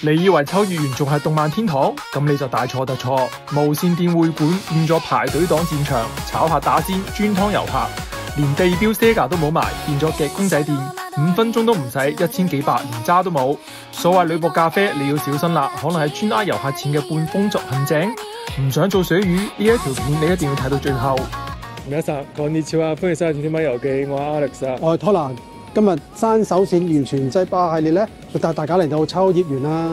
你以為秋葉原仲係動漫天堂？咁你就大錯特錯。無線電匯館變咗排隊黨戰場，炒客打尖，專劏遊客，連地標 Sega 都冇埋，變咗夾公仔店，5分鐘都唔使1000幾百，連渣都冇。所謂女僕咖啡，你要小心啦，可能係專呃遊客錢嘅半風俗陷阱。唔想做水魚呢一條片，你一定要睇到最後。皆さんこんにちは，歡迎收睇《甜甜媽遊記》，我係 Alex 啊，我係 Tola。今日山手線完全制霸系列咧，就帶大家嚟到秋葉原啦。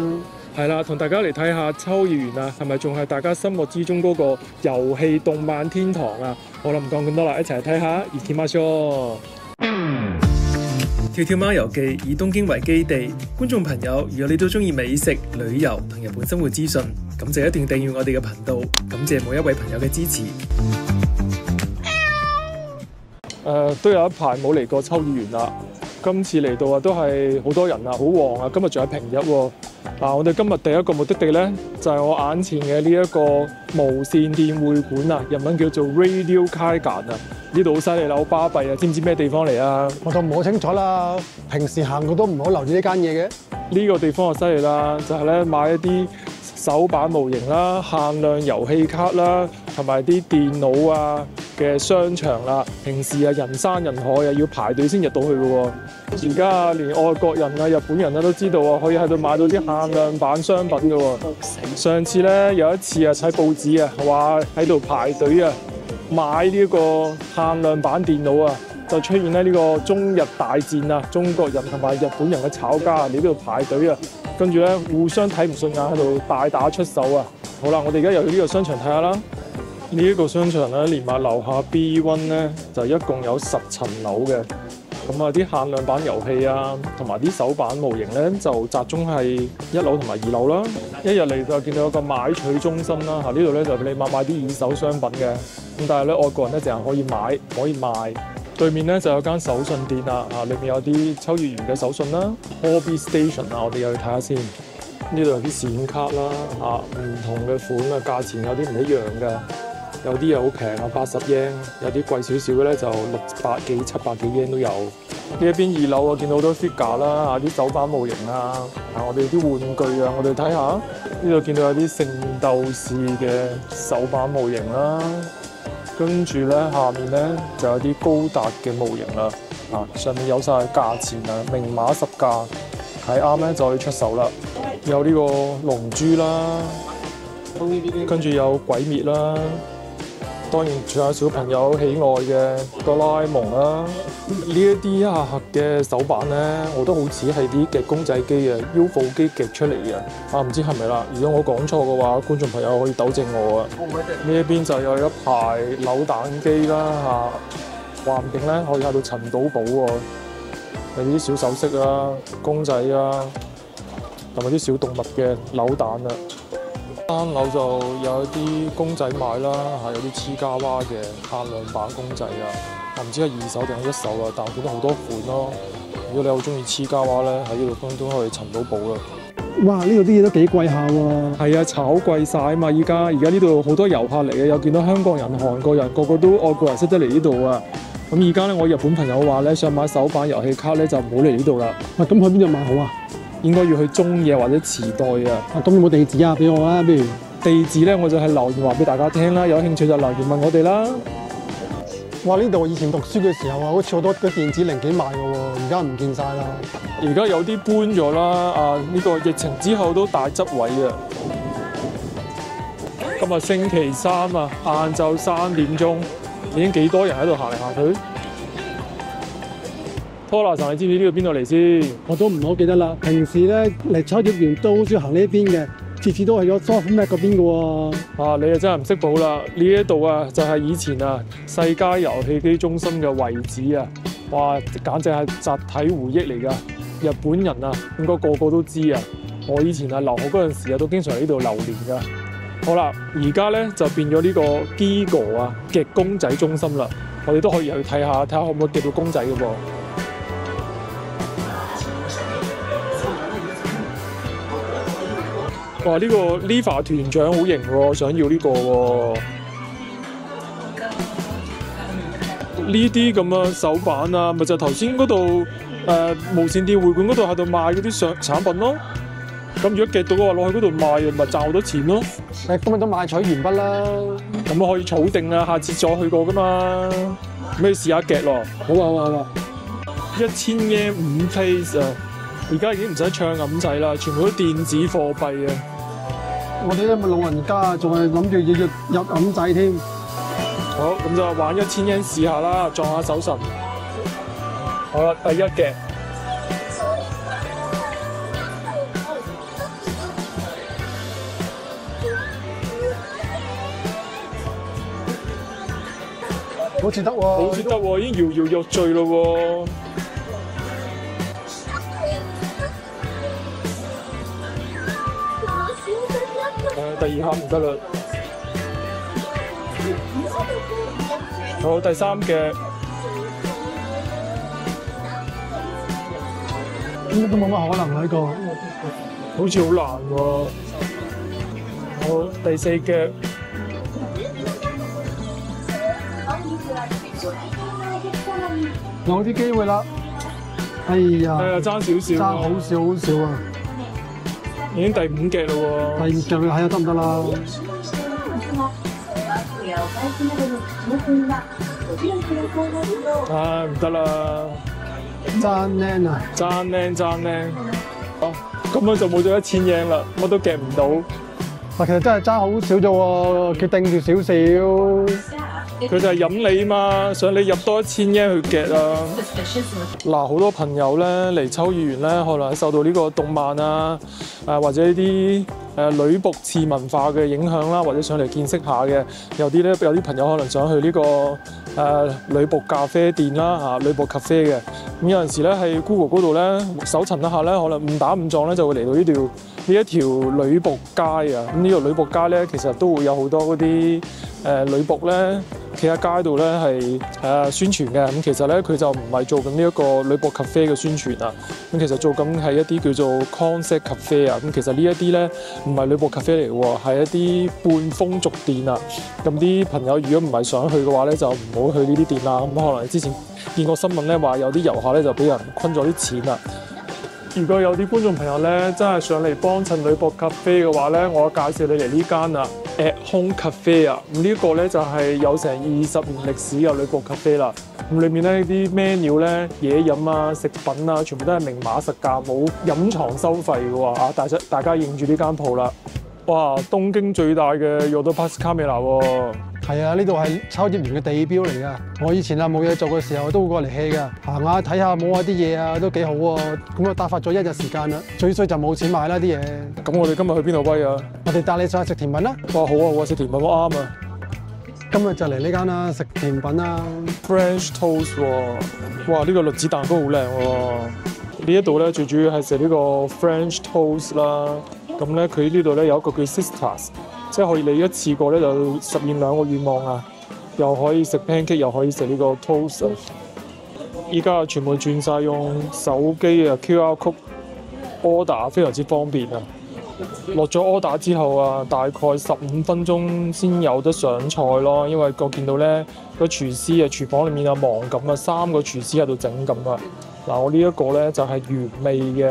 係啦，同大家嚟睇下秋葉原啊，係咪仲係大家心目之中嗰個遊戲動漫天堂啊？好啦，唔講咁多啦，一齊嚟睇下。行きましょう。跳跳貓遊記以東京為基地，觀眾朋友，如果你都中意美食、旅遊同日本生活資訊，咁就一定訂閱我哋嘅頻道。感謝每一位朋友嘅支持。都有一排冇嚟過秋葉原啦。今次嚟到啊，都係好多人啊，好旺啊！今日仲係平日喎。我哋今日第一個目的地咧，就係我眼前嘅呢一個無線電匯館啊，日文叫做 Radio Kaigan 啊。呢度好犀利啦，好巴閉啊！知唔知咩地方嚟啊？我就唔好清楚啦。平時行過都唔好留意呢間嘢嘅。呢個地方就犀利啦，就係咧買一啲手板模型啦、限量遊戲卡啦，同埋啲電腦啊嘅商場啦。平時啊人山人海啊，要排隊先入到去嘅喎。而家連外國人啊、日本人啊都知道啊，可以喺度買到啲限量版商品嘅喎。上次咧有一次啊睇報紙啊，話喺度排隊啊買呢個限量版電腦啊，就出現咧呢個中日大戰啊，中國人同埋日本人嘅炒家嚟呢度排隊啊，跟住咧互相睇唔順眼喺度大打出手啊！好啦，我哋而家又去呢個商場睇下啦。呢一個商場咧，連埋樓下 B1 咧，就一共有10層樓嘅。咁啊，啲限量版遊戲啊，同埋啲手板模型咧，就集中係1樓同埋2樓啦。一入嚟就見到有個買取中心啦，呢度咧就俾你買啲二手商品嘅。咁但係咧，外國人咧淨係可以買，可以賣。對面咧就有間手信店啦，裏面有啲秋葉原嘅手信啦 ，Hobby Station 啊，我哋又去睇下先。呢度有啲閃卡啦，唔同嘅款啊，價錢有啲唔一樣嘅。有啲又好平啊，80 yen， 有啲貴少少嘅咧就600幾、700幾 yen 都有。呢一邊2樓我見到好多 figure 啦，啲手板模型啊，我哋啲玩具啊，我哋睇下。呢度見到有啲聖鬥士嘅手板模型啦，跟住咧下面咧就有啲高達嘅模型啦，上面有晒價錢啊，明碼實價，睇啱咧就可以出手啦。有呢個龍珠啦，跟住有鬼滅啦。當然仲有小朋友喜愛嘅哆啦 A 夢啦，呢一啲下盒嘅手板咧，我都好似係啲夾公仔機啊 UFO 機夾出嚟嘅，唔知係咪啦？如果我講錯嘅話，觀眾朋友可以糾正我啊。呢一邊就有一排扭蛋機啦，話唔定咧可以喺度尋到寶喎，有啲小首飾啊、公仔啊，同埋啲小動物嘅扭蛋啊。3樓就有一啲公仔賣啦，有啲黐家娃嘅限量版公仔啊，我唔知係2手定係1手啊，但我見到好多款咯。如果你好中意黐家娃咧，喺呢度都可以尋到寶啦。哇！呢度啲嘢都幾貴下喎。係啊，炒貴晒啊嘛！而家呢度好多遊客嚟嘅，有見到香港人、韓國人，個個都外國人識得嚟呢度啊。咁而家咧，我日本朋友話咧，想買手板遊戲卡咧，就唔好嚟呢度啦。咁去邊度買好啊？應該要去中野或者池袋啊！咁有冇地址啊？俾我啊，不如地址咧，我就係留言話俾大家聽啦。有興趣就留言問我哋啦。哇！呢度以前讀書嘅時候啊，好似好多嘅電子零件賣嘅喎，而家唔見晒啦。而家有啲搬咗啦，呢個疫情之後都大執位啊。今日星期3啊，晏晝3點鐘，已經幾多人喺度行嚟行去。Tola 你知唔知呢度邊度嚟先？我都唔好記得啦。平時咧嚟秋葉原都好少行呢邊嘅，次次都係咗 Softmax 嗰邊嘅喎。你啊真係唔識補啦！呢一度啊就係以前啊世嘉遊戲機中心嘅位置啊！哇，簡直係集體回憶嚟㗎。日本人啊應該個個都知啊。我以前啊留學嗰陣時啊都經常喺呢度留連㗎。好啦，而家咧就變咗呢個 Gigo 啊夾公仔中心啦。我哋都可以去睇下可唔可以夾到公仔嘅噃。哇！呢個 Liva 團長好型喎，想要呢個喎。呢啲咁嘅手板啊，咪就頭先嗰度無線電匯館嗰度喺度賣嗰啲產品咯。咁如果夾到嘅話，攞去嗰度賣，咪賺好多錢咯。今日都買取完畢啦。咁可以儲定啊，下次再去過噶嘛。咁你試下夾咯。好啊好啊好啊！1000 yen 5 place 啊！而家已經唔使唱銀仔啦，全部都電子貨幣啊！我哋啲老人家仲係諗住要入銀仔添。好，咁就玩1000 yen 試下啦，撞下手神。好啦，第一嘅。好似得喎，好似得喎，已經搖搖欲墜咯喎。第二下唔得啦。好，第三嘅。應該都冇乜可能呢個，好似好難喎。好，第四嘅。有啲機會啦。哎呀，爭少少，爭好少好少啊！已經第5隻啦喎。第5隻睇下得唔得啦？唉，唔得啦！爭靚啊！爭靚！哦，咁樣就冇咗1000 yen啦，乜都夾唔到。但其實真係爭好少啫喎，佢定住少少。佢就係引你嘛，想你入多1000 yen去夾啊！嗱，好多朋友咧嚟秋葉原咧，可能受到呢個動漫啊，或者呢啲女僕次文化嘅影響啦，或者上嚟見識下嘅。有啲朋友可能想去呢個女僕咖啡店啦，女僕咖啡嘅。咁有陣時咧喺 Google 嗰度咧搜尋一下咧，可能誤打誤撞咧就會嚟到呢一條女僕街啊！咁呢個女僕街咧，其實都會有好多嗰啲女僕咧企喺街度咧係宣傳嘅。咁其實咧佢就唔係做緊呢一個女僕 cafe 嘅宣傳啊。咁其實做緊係一啲叫做 concept cafe 啊。咁其實呢一啲咧唔係女僕 cafe 嚟喎，係一啲半風俗店啊。咁啲朋友如果唔係想去嘅話咧，就唔好去呢啲店啦。咁可能之前見過新聞咧話有啲遊客咧就俾人昆咗啲錢啦。如果有啲觀眾朋友咧真係上嚟幫襯女僕 cafe 嘅話咧，我介紹你嚟呢間啊 At Home Cafe 啊。咁呢個咧就係有成20年歷史嘅女僕 cafe 啦。咁裏面咧啲 menu 咧嘢飲啊、食品啊，全部都係明碼實價，冇隱藏收費嘅喎啊！大家認住呢間鋪啦。哇！東京最大嘅 Yodobashi Camera 喎。係啊，呢度係秋葉原嘅地標嚟㗎。我以前冇嘢做嘅時候都會過嚟 hea 㗎，行下睇下摸下啲嘢啊，都幾好喎。咁啊打發咗1日時間啦。最衰就冇錢買啦啲嘢。咁我哋今日去邊度威啊？我哋帶你上去食甜品啦。哇！好啊好啊，食甜品我啱啊。今日就嚟呢間啦，食甜品啦。French toast 喎，哇！呢個栗子蛋糕好靚喎。呢一度咧最主要係食呢個 French toast 啦。咁咧佢呢度咧有一個叫 Sisters， 即係可以你一次過咧就實現2個願望啊！又可以食 pancake， 又可以食呢個 toast。依家全部轉晒用手機啊 QR code order， 非常之方便啊！落咗 order 之後啊，大概15分鐘先有得上菜咯，因為我見到咧個廚師啊廚房裏面啊忙咁啊，3個廚師喺度整咁啊。嗱，我呢一個咧就係原味嘅。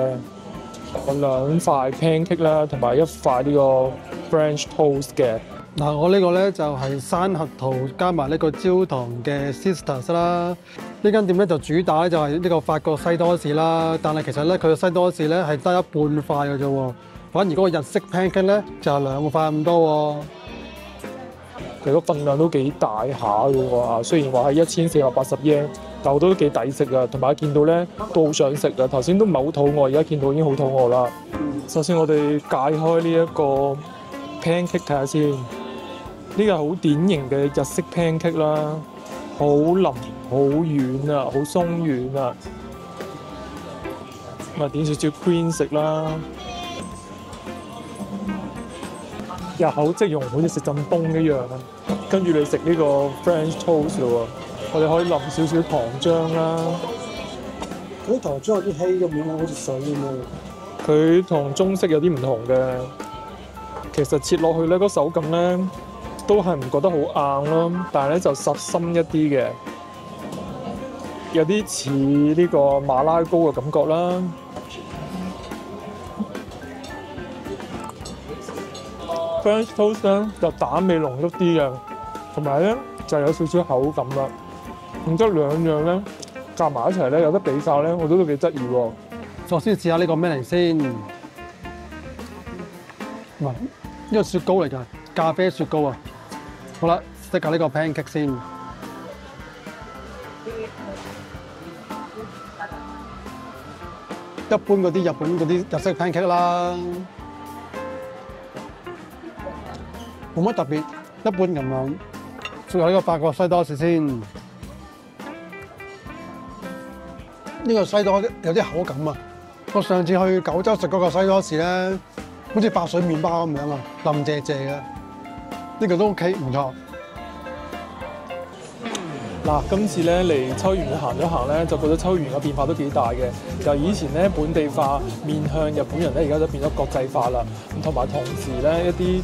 我2塊 pancake 啦，同埋1塊呢個 French toast 嘅。嗱，我呢個咧就係山核桃加埋呢個焦糖嘅 Sisters 啦。呢間店咧就主打咧就係呢個法國西多士啦，但係其實咧佢嘅西多士咧係得1半塊嘅啫喎，反而嗰個日式 pancake 咧就係2塊咁多喎。其實個份量都幾大下嘅喎，雖然話係1480 yen，但我都幾抵食啊！同埋見到咧都好想食啊！頭先都唔係好肚餓，而家見到已經好肚餓啦。首先我哋解開呢一個 pancake 睇下先，呢個係好典型嘅日式 pancake 啦，好腍、好軟啊，好鬆軟啊。咁啊點少少 cream 食啦，入口即溶，好似食陣崩一樣啊！跟住你食呢個 French toast 咯喎，我哋可以淋少少糖漿啦。嗰啲糖漿有啲稀咁樣，好似水咁樣。佢同中式有啲唔同嘅，其實切落去咧，個手感咧都係唔覺得好硬咯，但係咧就實心一啲嘅，有啲似呢個馬拉糕嘅感覺啦。French toast 咧就蛋味濃郁啲嘅，同埋咧就有少少口感啦。然之後兩樣咧夾埋一齊咧有得比較咧，我覺得都幾得意喎。首先試下呢個咩嚟先？哇！呢個雪糕嚟㗎，咖啡雪糕啊！好啦，食下呢個 pancake 先。一般嗰啲日本嗰啲日式 pancake 啦，冇乜特別，一般咁樣。仲有呢個法國西多士先，呢個西多有啲口感啊！我上次去九州食嗰個西多士咧，好似白水麵包咁樣啊，腍謝謝嘅。呢個都 OK，唔錯。嗱，今次咧嚟秋葉原行咗行咧，就覺得秋葉原嘅變化都幾大嘅。由以前咧本地化面向日本人咧，而家都變咗國際化啦。咁同埋同時咧一啲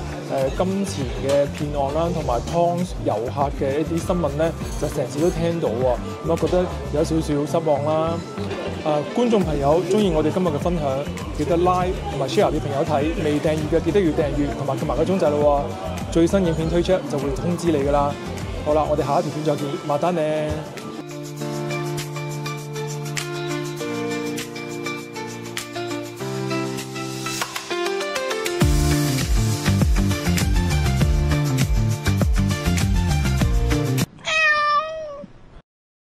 金錢嘅騙案啦，同埋劏遊客嘅一啲新聞咧，就成時都聽到喎。咁我覺得有少少失望啦。觀眾朋友中意我哋今日嘅分享，記得 like 同埋 share 俾朋友睇。未訂閱嘅記得要訂閱同埋撳埋個鐘仔咯喎。最新影片推出就會通知你㗎啦。好啦，我哋下一條片再見，またね。